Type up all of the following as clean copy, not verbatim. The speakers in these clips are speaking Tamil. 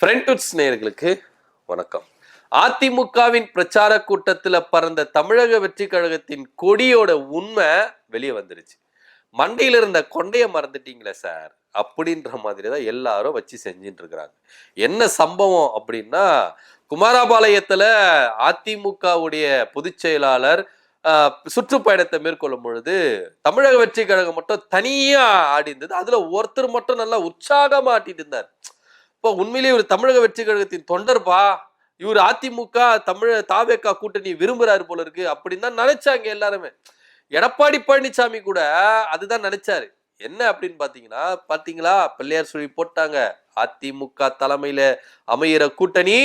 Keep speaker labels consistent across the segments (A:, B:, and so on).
A: ஃப்ரெண்ட்வுட்ஸ் நேயர்களுக்கு வணக்கம். அதிமுகவின் பிரச்சார கூட்டத்தில் பறந்த தமிழக வெற்றி கழகத்தின் கொடியோட உண்மை வெளியே வந்துருச்சு. மண்டையில இருந்த கொண்டைய மறந்துட்டீங்களே சார் அப்படின்ற மாதிரி தான் எல்லாரும் வச்சு செஞ்சுட்டு இருக்கிறாங்க. என்ன சம்பவம் அப்படின்னா, குமாரபாளையத்துல அதிமுகவுடைய பொதுச் செயலாளர் சுற்றுப்பயணத்தை மேற்கொள்ளும் பொழுது தமிழக வெற்றி கழகம் மட்டும் தனியா ஆடி இருந்தது. அதுல ஒருத்தர் மட்டும் நல்லா உற்சாகமா ஆட்டிட்டு இருந்தார். இப்போ உண்மையிலேயே ஒரு தமிழக வெற்றி கழகத்தின் தொண்டர்பா, இவர் அதிமுக தாவேகா கூட்டணி விரும்புறாரு போல இருக்கு அப்படின்னு தான் நினைச்சாங்க எல்லாருமே. எடப்பாடி பழனிசாமி கூட அதுதான் நினைச்சாரு. என்ன அப்படின்னு பாத்தீங்களா பிள்ளையார் சொல்லி போட்டாங்க. அதிமுக தலைமையில அமையிற கூட்டணி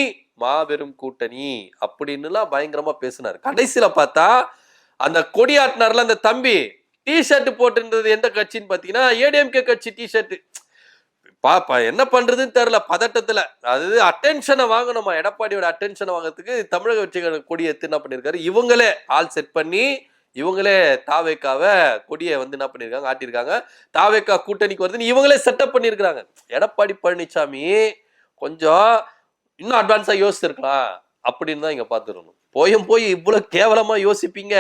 A: மாபெரும் கூட்டணி அப்படின்னுலாம் பயங்கரமா பேசினாரு. கடைசியில பார்த்தா அந்த கொடியாட்டினார்ல அந்த தம்பி டி ஷர்ட் போட்டுன்றது எந்த கட்சின்னு பாத்தீங்கன்னா ஏடிஎம்கே கட்சி டி ஷர்ட். பாப்பா என்ன பண்றதுன்னு தெரியல பதட்டத்துல. அதாவது அட்டென்ஷனை வாங்கணுமா, எடப்பாடியோட அட்டென்ஷனை வாங்கறதுக்கு தமிழக வெற்றி கொடி எடுத்து என்ன பண்ணிருக்காரு, இவங்களே ஆள் செட் பண்ணி இவங்களே தாவேக்காவை கொடியை வந்து என்ன பண்ணிருக்காங்க ஆட்டிருக்காங்க. தாவேக்கா கூட்டணிக்கு வருதுன்னு இவங்களே செட்டப் பண்ணிருக்காங்க. எடப்பாடி பழனிசாமி கொஞ்சம் இன்னும் அட்வான்ஸா யோசிச்சிருக்கலாம் அப்படின்னு தான் இங்க பாத்துருக்கணும். போய் இவ்வளவு கேவலமா யோசிப்பீங்க?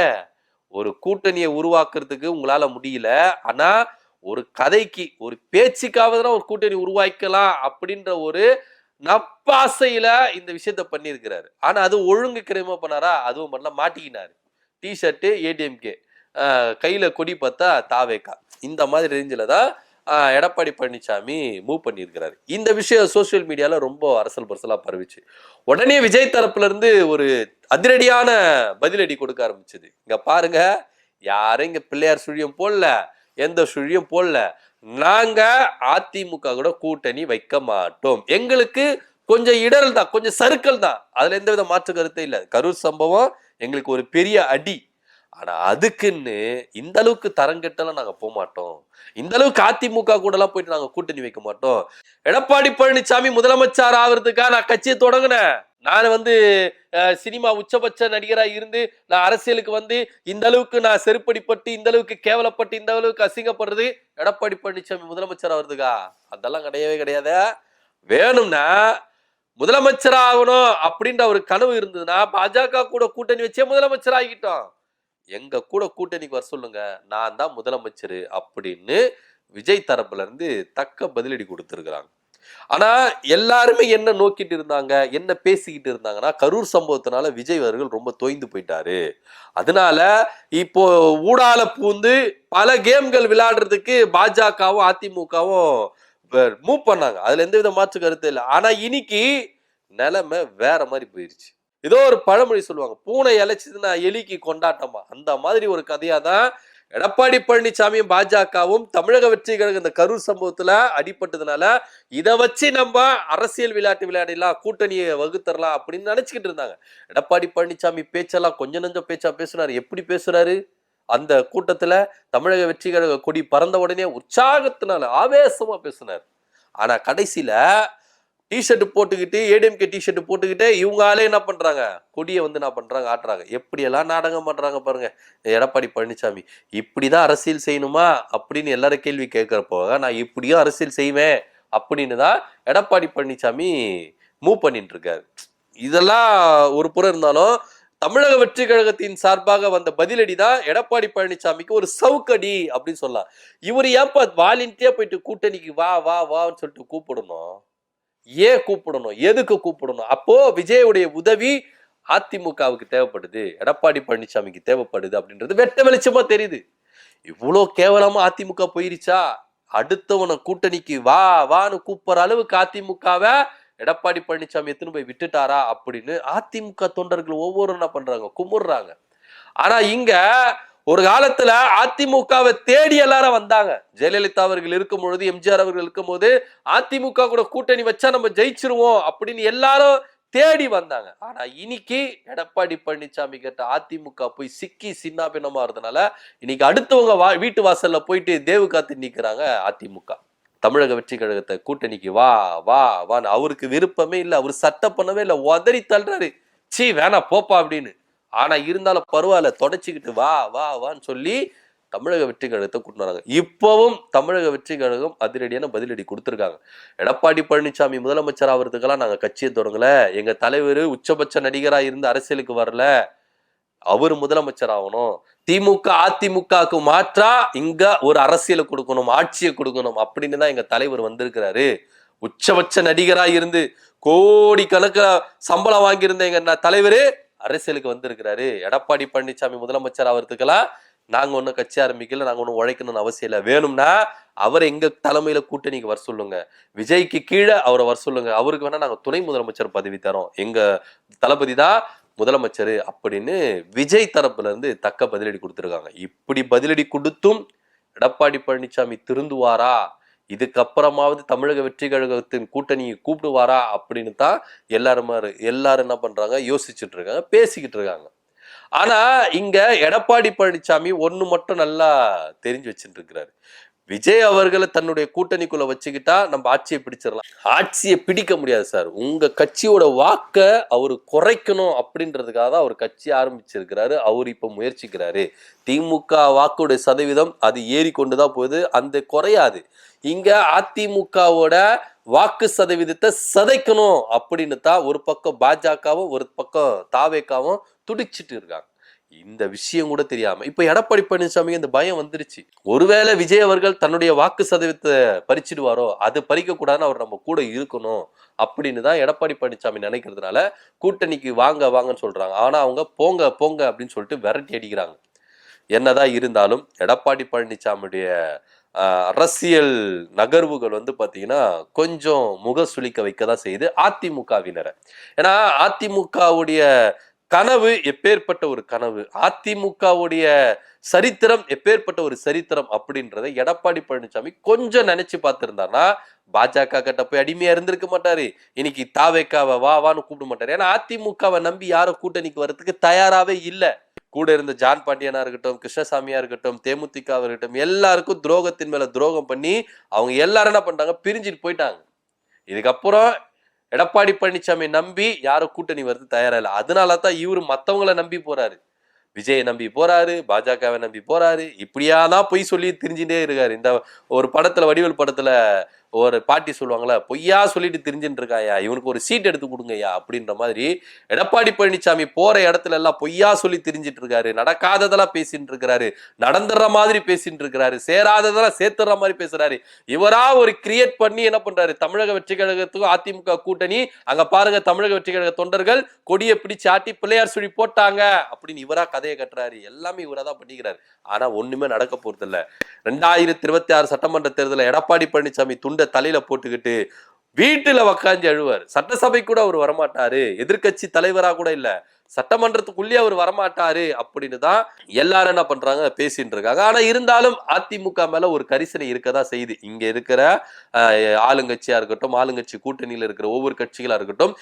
A: ஒரு கூட்டணியை உருவாக்குறதுக்கு உங்களால முடியல, ஆனா ஒரு கதைக்கு ஒரு பேச்சுக்காவது ஒரு கூட்டணி உருவாக்கலாம் அப்படின்ற ஒரு நப்பாசையில இந்த விஷயத்த பண்ணியிருக்கிறாரு. ஆனா அது ஒழுங்கு கிரமமா பண்ணாரா? அதுவும் பண்ணல, மாட்டிக்கினாரு. டி ஷர்ட் ஏடிஎம்கே, கையில கொடி பார்த்தா தாவேக்கா. இந்த மாதிரி ரேஞ்சில தான் எடப்பாடி பழனிசாமி மூவ் பண்ணியிருக்கிறாரு. இந்த விஷயம் சோசியல் மீடியால ரொம்ப அரசல் பரசலா பரவிச்சு. உடனே விஜய் தரப்புல இருந்து ஒரு அதிரடியான பதிலடி கொடுக்க ஆரம்பிச்சது. இங்க பாருங்க, யாரும் இங்க பிள்ளையார் சுழியம் போடல, எந்த சுழியும் போடல. நாங்க அதிமுக கூட கூட்டணி வைக்க மாட்டோம். எங்களுக்கு கொஞ்சம் இடரல் தான், கொஞ்சம் சறுக்கல் தான், அதுல எந்த வித மாற்று கருத்தே இல்லை. கரூர் சம்பவம் எங்களுக்கு ஒரு பெரிய அடி. ஆனா அதுக்குன்னு இந்த அளவுக்கு தரங்கெட்டெல்லாம் நாங்க போக மாட்டோம். இந்த அளவுக்கு அதிமுக கூட எல்லாம் போயிட்டு நாங்க கூட்டணி வைக்க மாட்டோம். எடப்பாடி பழனிசாமி முதலமைச்சர் ஆகிறதுக்கா நான் கட்சியை தொடங்கினேன். நான் வந்து சினிமா உச்சபட்ச நடிகரா இருந்து நான் அரசியலுக்கு வந்து இந்த அளவுக்கு நான் செருப்படிப்பட்டு, இந்த அளவுக்கு கேவலப்பட்டு, இந்த அளவுக்கு அசிங்கப்படுறது எடப்பாடி பழனிசாமி முதலமைச்சர் ஆகிறதுக்கா? அதெல்லாம் கிடையவே கிடையாது. வேணும்னா முதலமைச்சர் ஆகணும் அப்படின்ற ஒரு கனவு இருந்ததுன்னா பாஜக கூட கூட்டணி வச்சே முதலமைச்சர் ஆகிட்டோம். எங்க கூட கூட்டணிக்கு வர சொல்லுங்க, நான் தான் முதலமைச்சர் அப்படின்னு விஜய் தரப்புல இருந்து தக்க பதிலடி கொடுத்திருக்கிறாங்க. ஆனா எல்லாருமே என்ன நோக்கிட்டு இருந்தாங்க, என்ன பேசிக்கிட்டு இருந்தாங்கன்னா, கரூர் சம்பவத்தினால விஜய் அவர்கள் ரொம்ப தோய்ந்து போயிட்டாரு. அதனால இப்போ ஊடால பூந்து பல கேம்கள் விளையாடுறதுக்கு பாஜகவும் அதிமுகவும் மூவ் பண்ணாங்க. அதுல எந்த வித மாற்று கருத்து இல்லை. ஆனா இன்னைக்கு நிலைமை வேற மாதிரி போயிருச்சு. ஏதோ ஒரு பழமொழி சொல்லுவாங்க, பூனை இழைச்சதுன்னா எலிக்கு கொண்டாட்டமா. அந்த மாதிரி ஒரு கதையா தான் எடப்பாடி பழனிசாமியும் பாஜகவும் தமிழக வெற்றி கழக இந்த கரூர் சம்பவத்துல அடிபட்டதுனால இதை வச்சு நம்ம அரசியல் விளையாட்டு விளையாடலாம், கூட்டணியை வகுத்தரலாம் அப்படின்னு நினைச்சுக்கிட்டு இருந்தாங்க. எடப்பாடி பழனிசாமி பேச்செல்லாம் கொஞ்சம் நஞ்சம் பேச்சா பேசுறாரு. எப்படி பேசுறாரு? அந்த கூட்டத்துல தமிழக வெற்றி கழக கொடி பறந்த உடனே உற்சாகத்தினால ஆவேசமா பேசினார். ஆனா கடைசியில டிஷர்ட் போட்டுக்கிட்டு, ஏடிஎம்கே டிஷர்ட் போட்டுக்கிட்டு இவங்களே என்ன பண்றாங்க, கொடியை வந்து என்ன பண்றாங்க ஆட்டுறாங்க. எப்படியெல்லாம் நாடகம் பண்றாங்க பாருங்க எடப்பாடி பழனிசாமி. இப்படிதான் அரசியல் செய்யணுமா அப்படின்னு எல்லாரும் கேள்வி கேட்கிறப்போ, நான் இப்படியும் அரசியல் செய்வேன் அப்படின்னு தான் எடப்பாடி பழனிசாமி மூவ் பண்ணிட்டு இருக்காரு. இதெல்லாம் ஒரு புறம் இருந்தாலும் தமிழக வெற்றி கழகத்தின் சார்பாக வந்த பதிலடி தான் எடப்பாடி பழனிசாமிக்கு ஒரு சவுக்கடி அப்படின்னு சொல்லலாம். இவர் ஏன்பா வாலண்டியா போயிட்டு கூட்டணிக்கு வா வா வான்னு சொல்லிட்டு கூப்பிடணும்? ஏன் கூப்பிடணும்? எதுக்கு கூப்பிடணும்? அப்போ விஜயுடைய உதவி அதிமுகவுக்கு தேவைப்படுது, எடப்பாடி பழனிசாமிக்கு தேவைப்படுது அப்படின்றது வெட்ட வெளிச்சமா தெரியுது. இவ்வளோ கேவலமா அதிமுக போயிருச்சா? அடுத்தவனை கூட்டணிக்கு வா வான்னு கூப்பிடுற அளவுக்கு அதிமுகவை எடப்பாடி பழனிசாமி எத்தனை போய் விட்டுட்டாரா அப்படின்னு அதிமுக தொண்டர்கள் ஒவ்வொரு என்ன பண்றாங்க, கும்பிடுறாங்க. ஆனா இங்க ஒரு காலத்துல அதிமுகவை தேடி எல்லாரும் வந்தாங்க. ஜெயலலிதா அவர்கள் இருக்கும் பொழுது, எம்ஜிஆர் அவர்கள் இருக்கும் போது அதிமுக கூட கூட்டணி வச்சா நம்ம ஜெயிச்சிருவோம் அப்படின்னு எல்லாரும் தேடி வந்தாங்க. ஆனா இன்னைக்கு எடப்பாடி பழனிசாமி கிட்ட அதிமுக போய் சிக்கி சின்ன பின்னமா இருந்தனால இன்னைக்கு அடுத்தவங்க வீட்டு வாசல்ல போயிட்டு தேவு காத்து நிக்கிறாங்க அதிமுக. தமிழக வெற்றி கழகத்தை கூட்டணிக்கு வா வா வான்னு அவருக்கு விருப்பமே இல்லை. அவர் சட்டை பண்ணவே இல்லை, உதறி தள்ளுறாரு. சீ வேணா போப்பா அப்படின்னு. ஆனா இருந்தாலும் பரவாயில்ல, தொடச்சிக்கிட்டு வா வா வான்னு சொல்லி தமிழக வெற்றி கழகத்தை கூட்டிட்டு வராங்க. இப்பவும் தமிழக வெற்றி கழகம் அதிரடியான பதிலடி கொடுத்திருக்காங்க. எடப்பாடி பழனிசாமி முதலமைச்சர் ஆகிறதுக்கெல்லாம் நாங்க கட்சியை தொடங்கல, எங்க தலைவர் உச்சபட்ச நடிகரா இருந்து அரசியலுக்கு வரல, அவரு முதலமைச்சர் ஆகணும், திமுக அதிமுகவுக்கு மாற்றா இங்க ஒரு அரசியலை கொடுக்கணும், ஆட்சியை கொடுக்கணும் அப்படின்னு தான் எங்க தலைவர் வந்திருக்கிறாரு. உச்சபட்ச நடிகரா இருந்து கோடி கணக்குல சம்பளம் வாங்கியிருந்த எங்க தலைவரு அரசியலுக்கு வந்திருக்கிறாரு. எடப்பாடி பழனிசாமி முதலமைச்சர் ஆகிறதுக்கெல்லாம் நாங்க ஒன்னும் கட்சி ஆரம்பிக்கல, நாங்க ஒன்னும் உழைக்கணும்னு அவசியம் இல்லை. வேணும்னா அவரை எங்க தலைமையில கூட்டணிக்கு வர சொல்லுங்க, விஜய்க்கு கீழே அவரை வர சொல்லுங்க, அவருக்கு வேணா நாங்க துணை முதலமைச்சர் பதவி தரோம், எங்க தளபதி தான் முதலமைச்சர் அப்படின்னு விஜய் தரப்புல இருந்து தக்க பதிலடி கொடுத்திருக்காங்க. இப்படி பதிலடி கொடுத்தும் எடப்பாடி பழனிசாமி திருந்துவாரா, இதுக்கப்புறமாவது தமிழக வெற்றி கழகத்தின் கூட்டணியை கூப்பிடுவாரா அப்படின்னு தான் எல்லாரும் என்ன பண்றாங்க, யோசிச்சுட்டு இருக்காங்க, பேசிக்கிட்டு இருக்காங்க. ஆனா இங்க எடப்பாடி பழனிசாமி ஒண்ணு மட்டும் நல்லா தெரிஞ்சு வச்சுட்டு இருக்கிறாரு. விஜய் அவர்களை தன்னுடைய கூட்டணிக்குள்ள வச்சுக்கிட்டா நம்ம ஆட்சியை பிடிச்சிடலாம். ஆட்சியை பிடிக்க முடியாது சார். உங்க கட்சியோட வாக்க அவரு குறைக்கணும் அப்படின்றதுக்காக தான் அவர் கட்சி ஆரம்பிச்சிருக்கிறாரு. அவர் இப்ப முயற்சிக்கிறாரு. திமுக வாக்குடைய சதவீதம் அது ஏறிக்கொண்டுதான் போகுது, அந்த குறையாது. இங்க அதிமுகவோட வாக்கு சதவீதத்தை சதைக்கணும் அப்படின்னு தான் ஒரு பக்கம் பாஜகவும் ஒரு பக்கம் தாவேக்காவும் துடிச்சிட்டு இருக்காங்க. இந்த விஷயம் கூட தெரியாம இப்ப எடப்பாடி பழனிசாமி இந்த பயம் வந்துருச்சு. ஒருவேளை விஜய் அவர்கள் தன்னுடைய வாக்கு சதவீதத்தை பறிச்சிடுவாரோ, அது பறிக்க கூடாதுன்னு அவர் நம்ம கூட இருக்கணும் அப்படின்னு தான் எடப்பாடி பழனிசாமி நினைக்கிறதுனால கூட்டணிக்கு வாங்க வாங்கன்னு சொல்றாங்க. ஆனா அவங்க போங்க போங்க அப்படின்னு சொல்லிட்டு விரட்டி அடிக்கிறாங்க. என்னதான் இருந்தாலும் எடப்பாடி பழனிசாமியுடைய அரசியல் நகர்வுகள் பாத்தீங்கன்னா கொஞ்சம் முக சுளிக்க வைக்கதான் செய்யுது அதிமுகவினரை. ஏன்னா அதிமுகவுடைய கனவு எப்பேற்பட்ட ஒரு கனவு, அதிமுகவுடைய சரித்திரம் எப்பேற்பட்ட ஒரு சரித்திரம் அப்படின்றத எடப்பாடி பழனிசாமி கொஞ்சம் நினைச்சு பார்த்திருந்தாருன்னா பாஜக கிட்ட போய் அடிமையா இருந்திருக்க மாட்டாரு. இன்னைக்கு தாவேக்காவை வான்னு கூப்பிட மாட்டாரு. ஏன்னா அதிமுகவை நம்பி யாரும் கூட்டணிக்கு வர்றதுக்கு தயாராவே இல்லை. கூட இருந்த ஜான் பாண்டியனா இருக்கட்டும், கிருஷ்ணசாமியா இருக்கட்டும், தேமுதிக இருக்கட்டும், எல்லாருக்கும் துரோகத்தின் மேல துரோகம் பண்ணி அவங்க எல்லாரும் என்ன பண்றாங்க, பிரிஞ்சுட்டு போயிட்டாங்க. இதுக்கப்புறம் எடப்பாடி பழனிசாமி நம்பி யாரும் கூட்டணி வருது தயாரா இல்லை. அதனாலதான் இவரு மத்தவங்களை நம்பி போறாரு, விஜயை நம்பி போறாரு, பாஜகவை நம்பி போறாரு. இப்படியாதான் பொய் சொல்லி திரிஞ்சுட்டே இருக்காரு. இந்த ஒரு படத்துல, வடிவேல் படத்துல ஒரு பாட்டி சொல்லுவாங்களா, பொய்யா சொல்லிட்டு திரிஞ்சுட்டு இருக்காயா, இவனுக்கு ஒரு சீட் எடுத்து கொடுங்கய்யா அப்படின்ற மாதிரி எடப்பாடி பழனிசாமி போற இடத்துல எல்லாம் பொய்யா சொல்லி திரிஞ்சிட்டு இருக்காரு. நடக்காததெல்லாம் பேசிட்டு இருக்கிறாரு, நடந்துடுற மாதிரி பேசிட்டு இருக்கிறாரு, சேராததெல்லாம் சேர்த்துற மாதிரி பேசுறாரு. இவரா ஒரு கிரியேட் பண்ணி என்ன பண்றாரு, தமிழக வெற்றி கழகத்துக்கும் அதிமுக கூட்டணி, அங்க பாருங்க தமிழக வெற்றி கழக தொண்டர்கள் கொடியை பிடிச்சு ஆட்டி பிள்ளையார் சொல்லி போட்டாங்க அப்படின்னு இவரா கதையை கட்டுறாரு. எல்லாமே இவரா தான் பண்ணிக்கிறாரு. ஆனா ஒண்ணுமே நடக்க போறது இல்ல. 2026 சட்டமன்ற தேர்தலில் எடப்பாடி பழனிசாமி துண்ட தலையில போட்டுக்கிட்டு வீட்டுல உக்காந்து அழுவார். சட்டசபை கூட அவர் வரமாட்டாரு, எதிர்கட்சி தலைவரா கூட இல்ல, சட்டமன்றத்துக்குள்ளே அவர் வரமாட்டாரு அப்படின்னு தான் எல்லாரும் என்ன பண்றாங்க, பேசிட்டு இருக்காங்க. ஆனா இருந்தாலும் அதிமுக மேல ஒரு கரிசனை இருக்கதான் செய்யுது. இங்க இருக்கிற ஆளுங்கட்சியா இருக்கட்டும், ஆளுங்கட்சி கூட்டணியில இருக்கிற ஒவ்வொரு கட்சிகளா இருக்கட்டும்,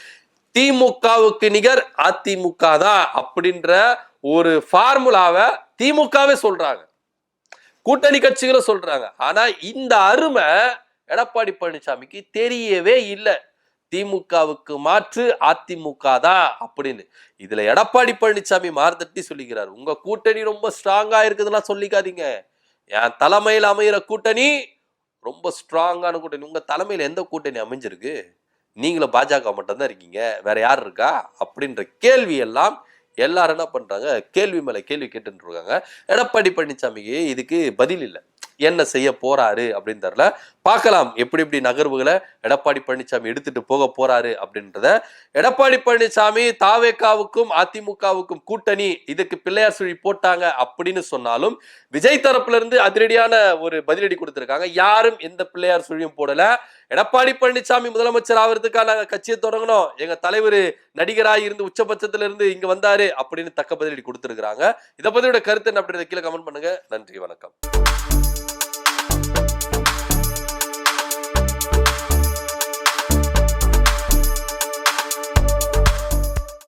A: திமுகவுக்கு நிகர் அதிமுக தான் அப்படின்ற ஒரு ஃபார்முலாவை திமுகவே சொல்றாங்க, கூட்டணி கட்சிகளும் சொல்றாங்க. ஆனா இந்த அருமை எடப்பாடி பழனிசாமிக்கு தெரியவே இல்லை. திமுகவுக்கு மாற்று அதிமுக தான் அப்படின்னு. இதுல எடப்பாடி பழனிசாமி மார்தட்டி சொல்லிக்கிறார், உங்க கூட்டணி ரொம்ப ஸ்ட்ராங்கா இருக்குதுன்னா சொல்லிக்காதீங்க, என் தலைமையில் அமைகிற கூட்டணி ரொம்ப ஸ்ட்ராங்கான கூட்டணி. உங்க தலைமையில எந்த கூட்டணி அமைஞ்சிருக்கு, நீங்களும் பாஜக மட்டும் தான் இருக்கீங்க, வேற யார் இருக்கா அப்படின்ற கேள்வி எல்லாம் எல்லாரும் என்ன பண்றாங்க, கேள்வி மேல கேள்வி கேட்டு இருக்காங்க. எடப்பாடி பழனிசாமிக்கு இதுக்கு பதில் இல்லை. என்ன செய்ய போறாரு அப்படின்னு தெரியல. பார்க்கலாம் எப்படி எப்படி நகர்வுகளை எடப்பாடி பழனிசாமி எடுத்துட்டு போக போறாரு அப்படின்றத. எடப்பாடி பழனிசாமி தாவேக்காவுக்கும் அதிமுகவுக்கும் கூட்டணி, இதுக்கு பிள்ளையார் சுழி போட்டாங்க அப்படின்னு சொன்னாலும் விஜய் தரப்புல இருந்து அதிரடியான ஒரு பதிலடி கொடுத்திருக்காங்க. யாரும் எந்த பிள்ளையார் சுழியும் போடல. எடப்பாடி பழனிசாமி முதலமைச்சர் ஆகிறதுக்காக நாங்க கட்சியை தொடங்கணும், எங்க தலைவர் நடிகராக இருந்து உச்சபட்சத்துல இருந்து இங்க வந்தாரு அப்படின்னு தக்க பதிலடி கொடுத்திருக்காங்க. இதை பத்தியோட கருத்து என்ன அப்படின்றத கீழே கமெண்ட் பண்ணுங்க. நன்றி, வணக்கம்.